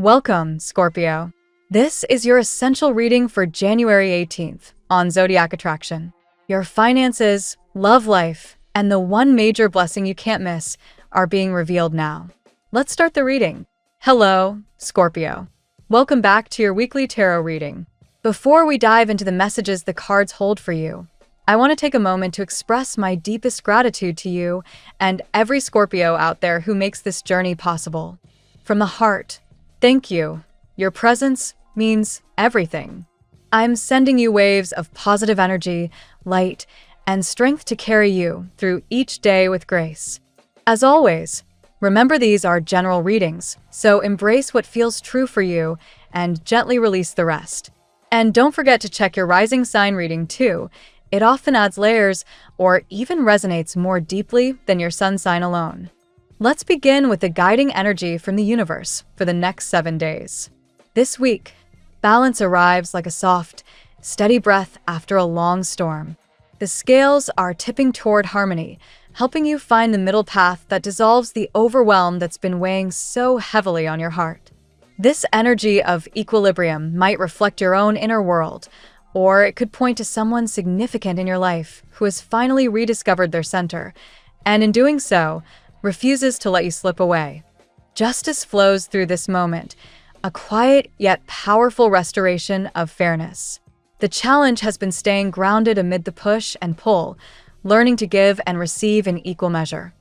Welcome, Scorpio. This is your essential reading for January 18th on Zodiac Attraction. Your finances, love life, and the one major blessing you can't miss are being revealed now. Let's start the reading. Hello, Scorpio. Welcome back to your weekly tarot reading. Before we dive into the messages the cards hold for you, I want to take a moment to express my deepest gratitude to you and every Scorpio out there who makes this journey possible. From the heart, thank you. Your presence means everything. I'm sending you waves of positive energy, light, and strength to carry you through each day with grace. As always, remember these are general readings, so embrace what feels true for you and gently release the rest. And don't forget to check your rising sign reading too. It often adds layers or even resonates more deeply than your sun sign alone. Let's begin with the guiding energy from the universe for the next 7 days. This week, balance arrives like a soft, steady breath after a long storm. The scales are tipping toward harmony, helping you find the middle path that dissolves the overwhelm that's been weighing so heavily on your heart. This energy of equilibrium might reflect your own inner world, or it could point to someone significant in your life who has finally rediscovered their center, and in doing so, refuses to let you slip away. Justice flows through this moment, a quiet yet powerful restoration of fairness. The challenge has been staying grounded amid the push and pull, learning to give and receive in equal measure.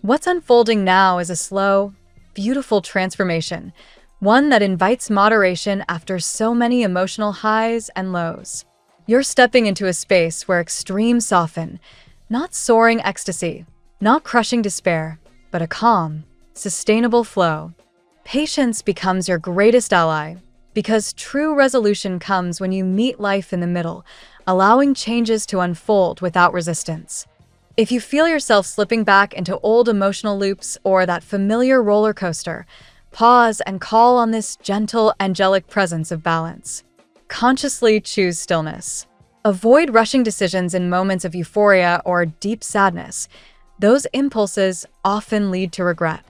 What's unfolding now is a slow, beautiful transformation, one that invites moderation after so many emotional highs and lows. You're stepping into a space where extremes soften, not soaring ecstasy, not crushing despair, but a calm, sustainable flow. Patience becomes your greatest ally, because true resolution comes when you meet life in the middle, allowing changes to unfold without resistance. If you feel yourself slipping back into old emotional loops or that familiar roller coaster, pause and call on this gentle, angelic presence of balance. Consciously choose stillness. Avoid rushing decisions in moments of euphoria or deep sadness. Those impulses often lead to regret.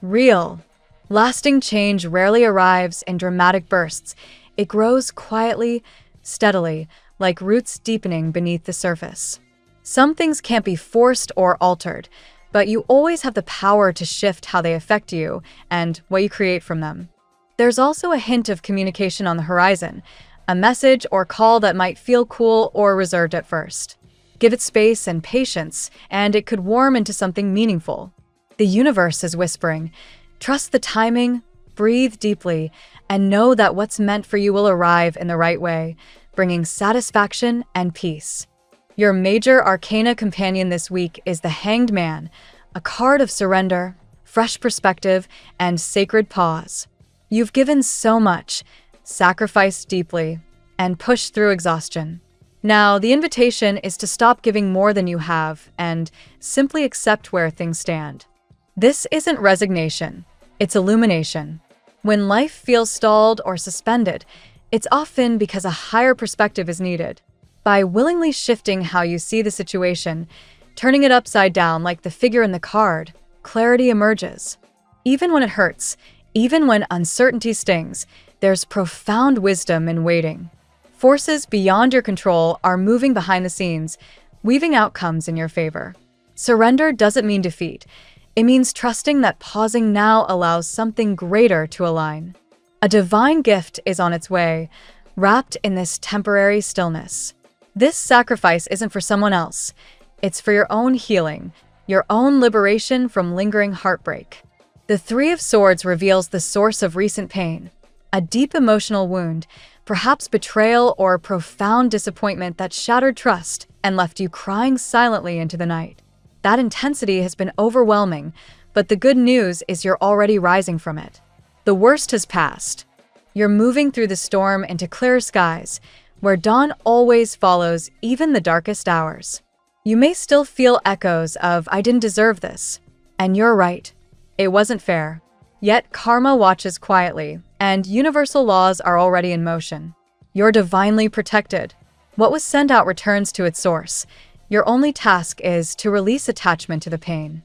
Real, lasting change rarely arrives in dramatic bursts. It grows quietly, steadily, like roots deepening beneath the surface. Some things can't be forced or altered, but you always have the power to shift how they affect you and what you create from them. There's also a hint of communication on the horizon, a message or call that might feel cool or reserved at first. Give it space and patience, and it could warm into something meaningful. The universe is whispering, trust the timing, breathe deeply, and know that what's meant for you will arrive in the right way, bringing satisfaction and peace. Your major arcana companion this week is the Hanged Man, a card of surrender, fresh perspective, and sacred pause. You've given so much, sacrificed deeply, and pushed through exhaustion. Now, the invitation is to stop giving more than you have and simply accept where things stand. This isn't resignation, it's illumination. When life feels stalled or suspended, it's often because a higher perspective is needed. By willingly shifting how you see the situation, turning it upside down like the figure in the card, clarity emerges. Even when it hurts, even when uncertainty stings, there's profound wisdom in waiting. Forces beyond your control are moving behind the scenes, weaving outcomes in your favor. Surrender doesn't mean defeat. It means trusting that pausing now allows something greater to align. A divine gift is on its way, wrapped in this temporary stillness. This sacrifice isn't for someone else. It's for your own healing, your own liberation from lingering heartbreak. The Three of Swords reveals the source of recent pain, a deep emotional wound, perhaps betrayal or profound disappointment that shattered trust and left you crying silently into the night. That intensity has been overwhelming, but the good news is you're already rising from it. The worst has passed. You're moving through the storm into clearer skies, where dawn always follows even the darkest hours. You may still feel echoes of, I didn't deserve this. And you're right. It wasn't fair. Yet karma watches quietly, and universal laws are already in motion. You're divinely protected. What was sent out returns to its source. Your only task is to release attachment to the pain.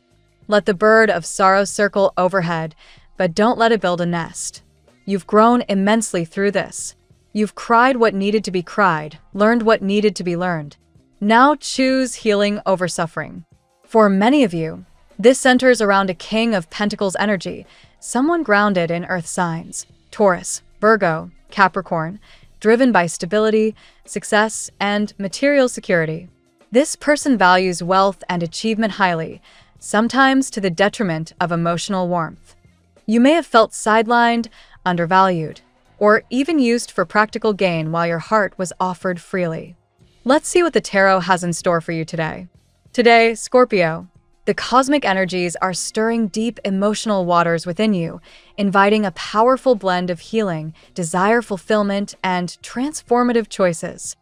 Let the bird of sorrow circle overhead, but don't let it build a nest. You've grown immensely through this. You've cried what needed to be cried, learned what needed to be learned. Now choose healing over suffering. For many of you, this centers around a King of Pentacles energy, someone grounded in earth signs, Taurus, Virgo, Capricorn, driven by stability, success, and material security. This person values wealth and achievement highly, sometimes to the detriment of emotional warmth. You may have felt sidelined, undervalued, or even used for practical gain while your heart was offered freely. Let's see what the tarot has in store for you today. Today, Scorpio, the cosmic energies are stirring deep emotional waters within you, inviting a powerful blend of healing, desire fulfillment, and transformative choices.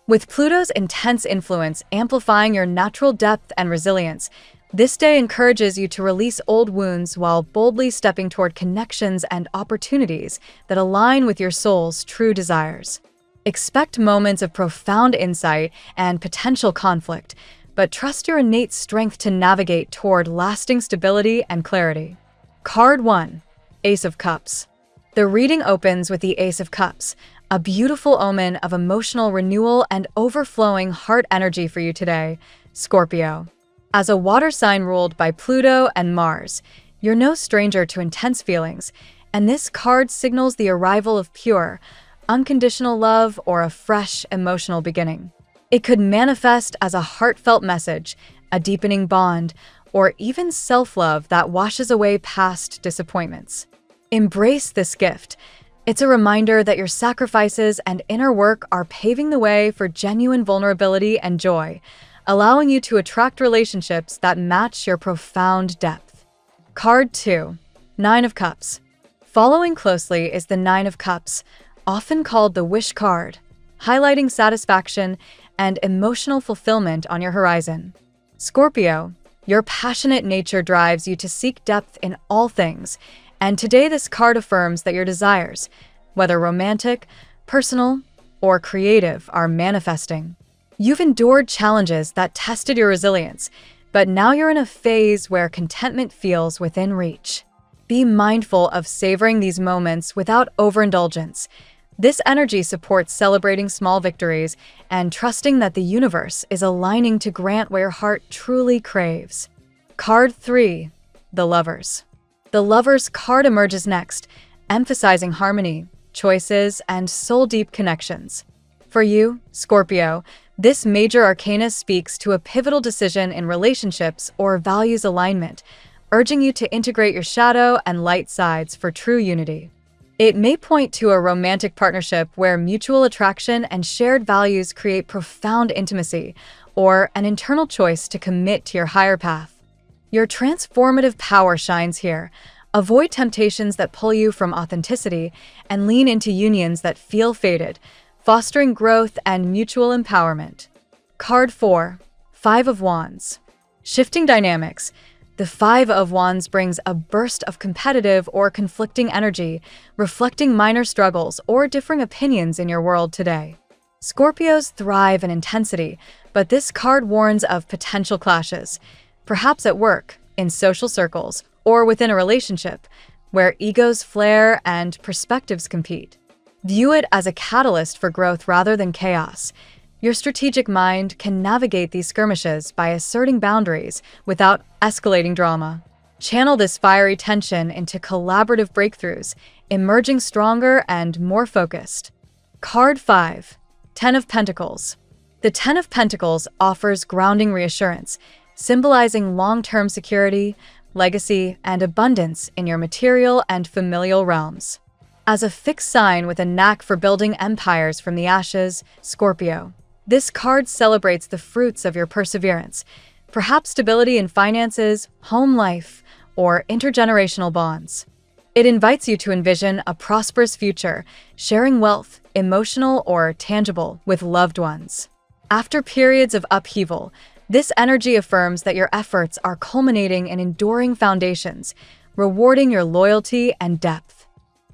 With Pluto's intense influence amplifying your natural depth and resilience, this day encourages you to release old wounds while boldly stepping toward connections and opportunities that align with your soul's true desires. Expect moments of profound insight and potential conflict, but trust your innate strength to navigate toward lasting stability and clarity. Card 1. Ace of Cups. The reading opens with the Ace of Cups, a beautiful omen of emotional renewal and overflowing heart energy for you today, Scorpio. As a water sign ruled by Pluto and Mars, you're no stranger to intense feelings, and this card signals the arrival of pure, unconditional love or a fresh emotional beginning. It could manifest as a heartfelt message, a deepening bond, or even self-love that washes away past disappointments. Embrace this gift. It's a reminder that your sacrifices and inner work are paving the way for genuine vulnerability and joy, allowing you to attract relationships that match your profound depth. Card 2. Nine of Cups. Following closely is the Nine of Cups, often called the Wish card, highlighting satisfaction and emotional fulfillment on your horizon. Scorpio, your passionate nature drives you to seek depth in all things, and today this card affirms that your desires, whether romantic, personal, or creative, are manifesting. You've endured challenges that tested your resilience, but now you're in a phase where contentment feels within reach. Be mindful of savoring these moments without overindulgence. This energy supports celebrating small victories and trusting that the universe is aligning to grant what your heart truly craves. Card 3. The Lovers. The Lovers card emerges next, emphasizing harmony, choices, and soul-deep connections. For you, Scorpio, this major arcana speaks to a pivotal decision in relationships or values alignment, urging you to integrate your shadow and light sides for true unity. It may point to a romantic partnership where mutual attraction and shared values create profound intimacy, or an internal choice to commit to your higher path. Your transformative power shines here. Avoid temptations that pull you from authenticity and lean into unions that feel fated, fostering growth and mutual empowerment. Card 4. Five of Wands. Shifting dynamics. The Five of Wands brings a burst of competitive or conflicting energy, reflecting minor struggles or differing opinions in your world today. Scorpios thrive in intensity, but this card warns of potential clashes, perhaps at work, in social circles, or within a relationship, where egos flare and perspectives compete. View it as a catalyst for growth rather than chaos. Your strategic mind can navigate these skirmishes by asserting boundaries without escalating drama. Channel this fiery tension into collaborative breakthroughs, emerging stronger and more focused. Card 5. Ten of Pentacles. The Ten of Pentacles offers grounding reassurance, symbolizing long-term security, legacy, and abundance in your material and familial realms. As a fixed sign with a knack for building empires from the ashes, Scorpio, this card celebrates the fruits of your perseverance, perhaps stability in finances, home life, or intergenerational bonds. It invites you to envision a prosperous future, sharing wealth, emotional or tangible, with loved ones. After periods of upheaval, this energy affirms that your efforts are culminating in enduring foundations, rewarding your loyalty and depth.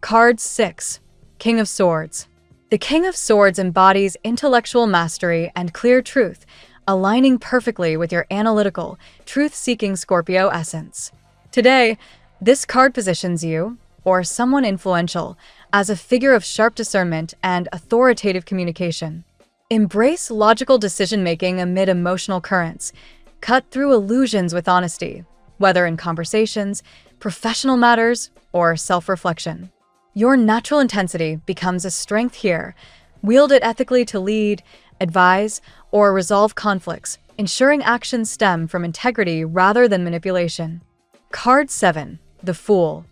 Card 6. King of Swords. The King of Swords embodies intellectual mastery and clear truth, aligning perfectly with your analytical, truth-seeking Scorpio essence. Today, this card positions you, or someone influential, as a figure of sharp discernment and authoritative communication. Embrace logical decision-making amid emotional currents. Cut through illusions with honesty, whether in conversations, professional matters, or self-reflection. Your natural intensity becomes a strength here. Wield it ethically to lead, advise, or resolve conflicts, ensuring actions stem from integrity rather than manipulation. Card 7. The Fool.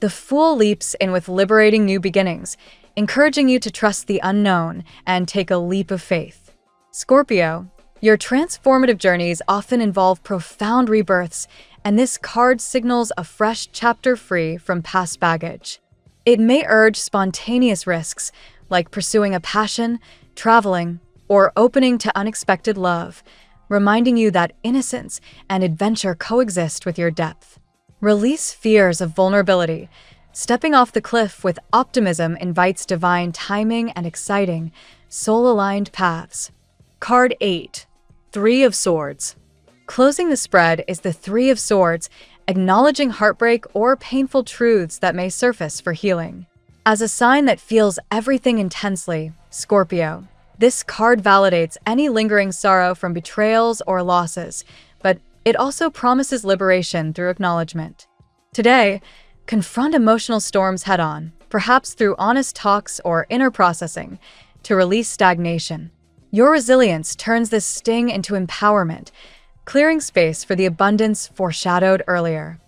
The Fool leaps in with liberating new beginnings, encouraging you to trust the unknown and take a leap of faith. Scorpio, your transformative journeys often involve profound rebirths, and this card signals a fresh chapter free from past baggage. It may urge spontaneous risks, like pursuing a passion, traveling, or opening to unexpected love, reminding you that innocence and adventure coexist with your depth. Release fears of vulnerability. Stepping off the cliff with optimism invites divine timing and exciting, soul-aligned paths. Card 8. Three of Swords. Closing the spread is the Three of Swords, acknowledging heartbreak or painful truths that may surface for healing. As a sign that feels everything intensely, Scorpio, this card validates any lingering sorrow from betrayals or losses, but it also promises liberation through acknowledgement. Today, confront emotional storms head-on, perhaps through honest talks or inner processing, to release stagnation. Your resilience turns this sting into empowerment, clearing space for the abundance foreshadowed earlier.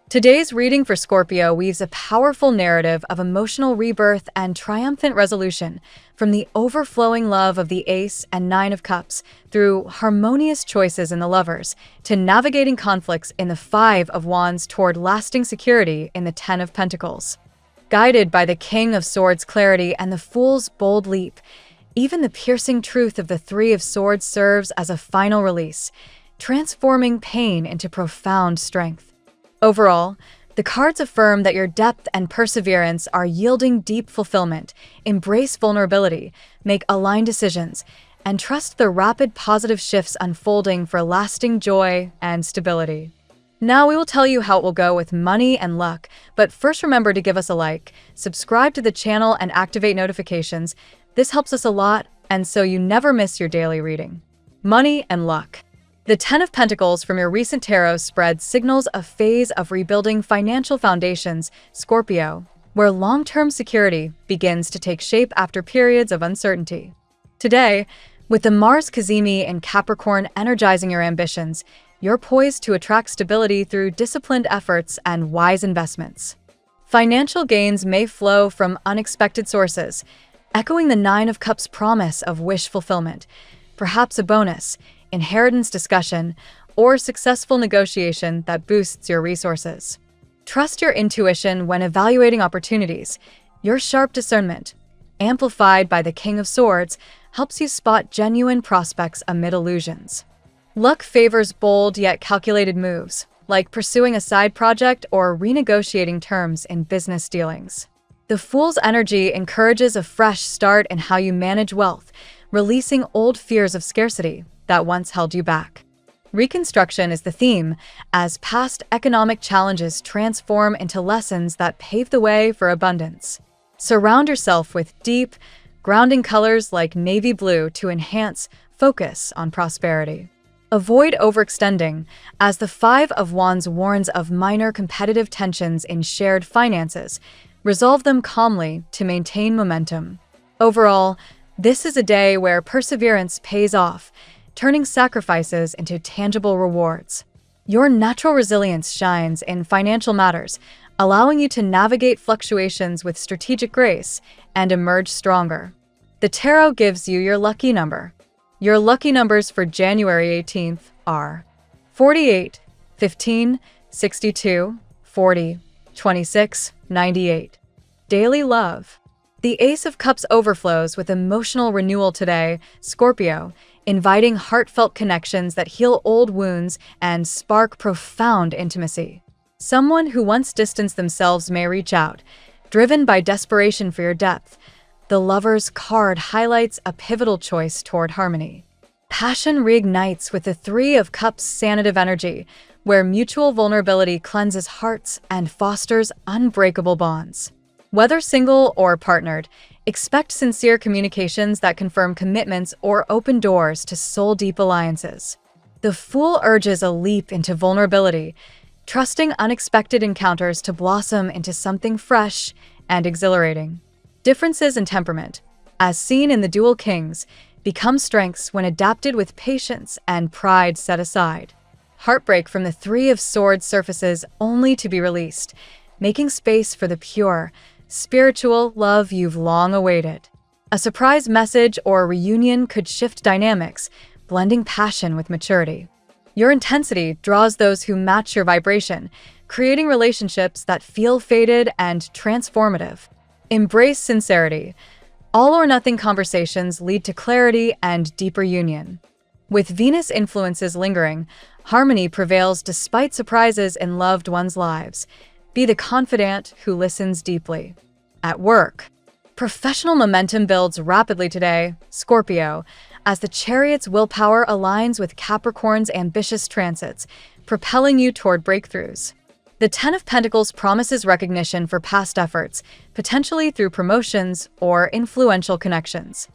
Today's reading for Scorpio weaves a powerful narrative of emotional rebirth and triumphant resolution, from the overflowing love of the Ace and Nine of Cups through harmonious choices in the Lovers, to navigating conflicts in the Five of Wands toward lasting security in the Ten of Pentacles. Guided by the King of Swords' clarity and the Fool's bold leap, even the piercing truth of the Three of Swords serves as a final release, transforming pain into profound strength. Overall, the cards affirm that your depth and perseverance are yielding deep fulfillment. Embrace vulnerability, make aligned decisions, and trust the rapid positive shifts unfolding for lasting joy and stability. Now we will tell you how it will go with money and luck, but first remember to give us a like, subscribe to the channel, and activate notifications. This helps us a lot, and so you never miss your daily reading. Money and luck. The Ten of Pentacles from your recent tarot spread signals a phase of rebuilding financial foundations, Scorpio, where long-term security begins to take shape after periods of uncertainty. Today, with the Mars Cazimi in Capricorn energizing your ambitions, you're poised to attract stability through disciplined efforts and wise investments. Financial gains may flow from unexpected sources, echoing the Nine of Cups' promise of wish fulfillment, perhaps a bonus, inheritance discussion, or successful negotiation that boosts your resources. Trust your intuition when evaluating opportunities. Your sharp discernment, amplified by the King of Swords, helps you spot genuine prospects amid illusions. Luck favors bold yet calculated moves, like pursuing a side project or renegotiating terms in business dealings. The Fool's energy encourages a fresh start in how you manage wealth, releasing old fears of scarcity that once held you back. Reconstruction is the theme, as past economic challenges transform into lessons that pave the way for abundance. Surround yourself with deep, grounding colors like navy blue to enhance focus on prosperity. Avoid overextending, as the Five of Wands warns of minor competitive tensions in shared finances. Resolve them calmly to maintain momentum. Overall, this is a day where perseverance pays off, turning sacrifices into tangible rewards. Your natural resilience shines in financial matters, allowing you to navigate fluctuations with strategic grace and emerge stronger. The tarot gives you your lucky number. Your lucky numbers for January 18th are 48, 15, 62, 40, 26, 98. Daily love. The Ace of Cups overflows with emotional renewal today, Scorpio, inviting heartfelt connections that heal old wounds and spark profound intimacy. Someone who once distanced themselves may reach out, driven by desperation for your depth. The Lover's card highlights a pivotal choice toward harmony. Passion reignites with the Three of Cups sanative energy, where mutual vulnerability cleanses hearts and fosters unbreakable bonds. Whether single or partnered, expect sincere communications that confirm commitments or open doors to soul-deep alliances. The Fool urges a leap into vulnerability, trusting unexpected encounters to blossom into something fresh and exhilarating. Differences in temperament, as seen in the Dual Kings, become strengths when adapted with patience and pride set aside. Heartbreak from the Three of Swords surfaces only to be released, making space for the pure, spiritual love you've long awaited. A surprise message or reunion could shift dynamics, blending passion with maturity. Your intensity draws those who match your vibration, creating relationships that feel fated and transformative. Embrace sincerity. All-or-nothing conversations lead to clarity and deeper union. With Venus influences lingering, harmony prevails despite surprises in loved ones' lives. Be the confidant who listens deeply. At work, professional momentum builds rapidly today, Scorpio, as the Chariot's willpower aligns with Capricorn's ambitious transits, propelling you toward breakthroughs. The Ten of Pentacles promises recognition for past efforts, potentially through promotions or influential connections.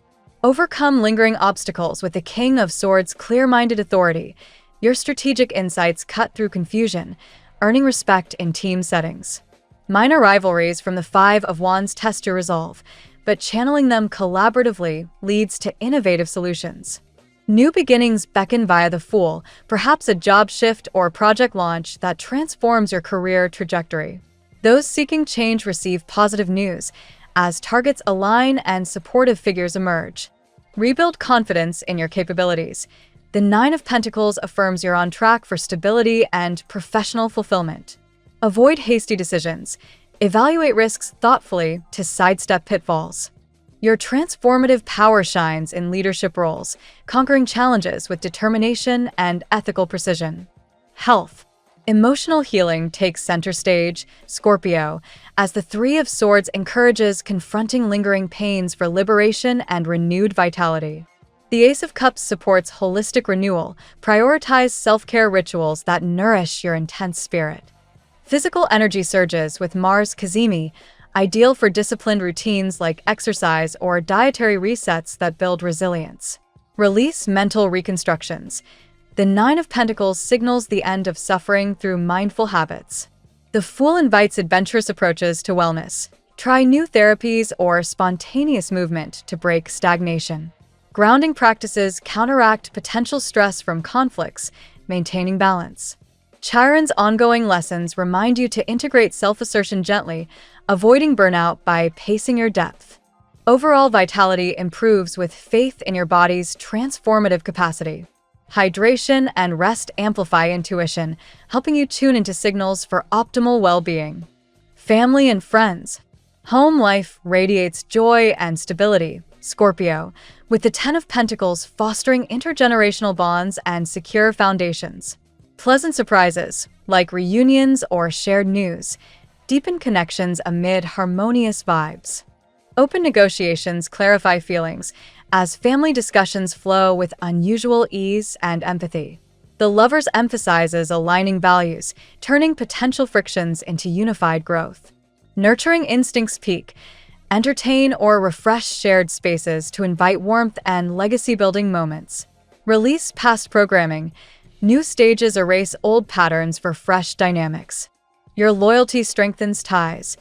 Overcome lingering obstacles with the King of Swords' clear-minded authority. Your strategic insights cut through confusion, earning respect in team settings. Minor rivalries from the Five of Wands test your resolve, but channeling them collaboratively leads to innovative solutions. New beginnings beckon via the Fool, perhaps a job shift or project launch that transforms your career trajectory. Those seeking change receive positive news, as targets align and supportive figures emerge. Rebuild confidence in your capabilities. The Nine of Pentacles affirms you're on track for stability and professional fulfillment. Avoid hasty decisions. Evaluate risks thoughtfully to sidestep pitfalls. Your transformative power shines in leadership roles, conquering challenges with determination and ethical precision. Health. Emotional healing takes center stage, Scorpio, as the Three of Swords encourages confronting lingering pains for liberation and renewed vitality. The Ace of Cups supports holistic renewal. Prioritize self-care rituals that nourish your intense spirit. Physical energy surges with Mars Cazimi, ideal for disciplined routines like exercise or dietary resets that build resilience. Release mental reconstructions. The Nine of Pentacles signals the end of suffering through mindful habits. The Fool invites adventurous approaches to wellness. Try new therapies or spontaneous movement to break stagnation. Grounding practices counteract potential stress from conflicts, maintaining balance. Chiron's ongoing lessons remind you to integrate self-assertion gently, avoiding burnout by pacing your depth. Overall vitality improves with faith in your body's transformative capacity. Hydration and rest amplify intuition, helping you tune into signals for optimal well-being. Family and friends. Home life radiates joy and stability, Scorpio, with the Ten of Pentacles fostering intergenerational bonds and secure foundations. Pleasant surprises, like reunions or shared news, deepen connections amid harmonious vibes. Open negotiations clarify feelings, as family discussions flow with unusual ease and empathy. The Lovers emphasizes aligning values, turning potential frictions into unified growth. Nurturing instincts peak. Entertain or refresh shared spaces to invite warmth and legacy-building moments. Release past programming. New stages erase old patterns for fresh dynamics. Your loyalty strengthens ties,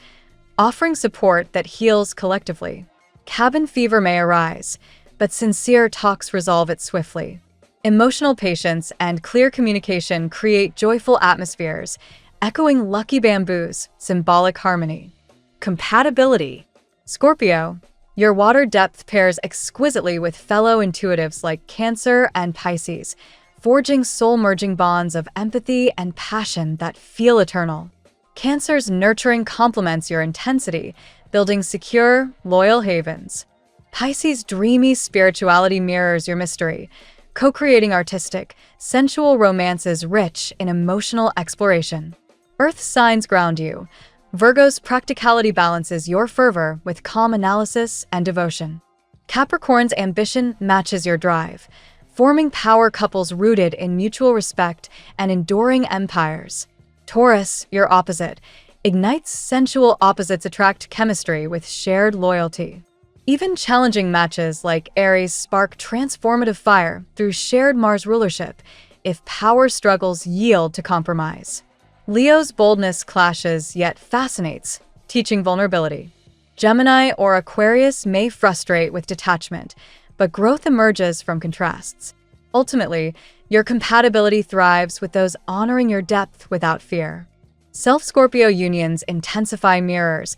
offering support that heals collectively. Cabin fever may arise, but sincere talks resolve it swiftly. Emotional patience and clear communication create joyful atmospheres, echoing lucky bamboos, symbolic harmony. Compatibility. Scorpio, your water depth pairs exquisitely with fellow intuitives like Cancer and Pisces, forging soul-merging bonds of empathy and passion that feel eternal. Cancer's nurturing complements your intensity, building secure, loyal havens. Pisces' dreamy spirituality mirrors your mystery, co-creating artistic, sensual romances rich in emotional exploration. Earth signs ground you. Virgo's practicality balances your fervor with calm analysis and devotion. Capricorn's ambition matches your drive, forming power couples rooted in mutual respect and enduring empires. Taurus, your opposite, ignites sensual opposites attract chemistry with shared loyalty. Even challenging matches like Aries spark transformative fire through shared Mars rulership if power struggles yield to compromise. Leo's boldness clashes yet fascinates, teaching vulnerability. Gemini or Aquarius may frustrate with detachment, but growth emerges from contrasts. Ultimately, your compatibility thrives with those honoring your depth without fear. Self-Scorpio unions intensify mirrors,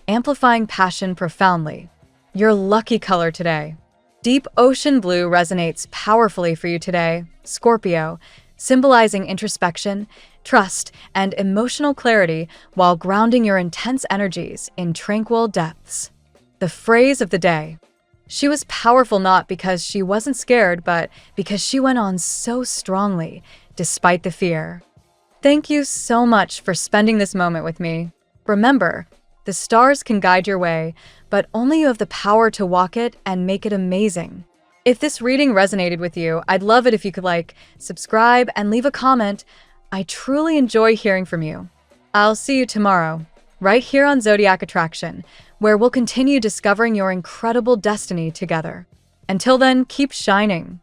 amplifying passion profoundly. Your lucky color today. Deep ocean blue resonates powerfully for you today, Scorpio, symbolizing introspection, trust, and emotional clarity while grounding your intense energies in tranquil depths. The phrase of the day. She was powerful not because she wasn't scared, but because she went on so strongly, despite the fear. Thank you so much for spending this moment with me. Remember, the stars can guide your way, but only you have the power to walk it and make it amazing. If this reading resonated with you, I'd love it if you could subscribe, and leave a comment. I truly enjoy hearing from you. I'll see you tomorrow, right here on Zodiac Attraction, where we'll continue discovering your incredible destiny together. Until then, keep shining.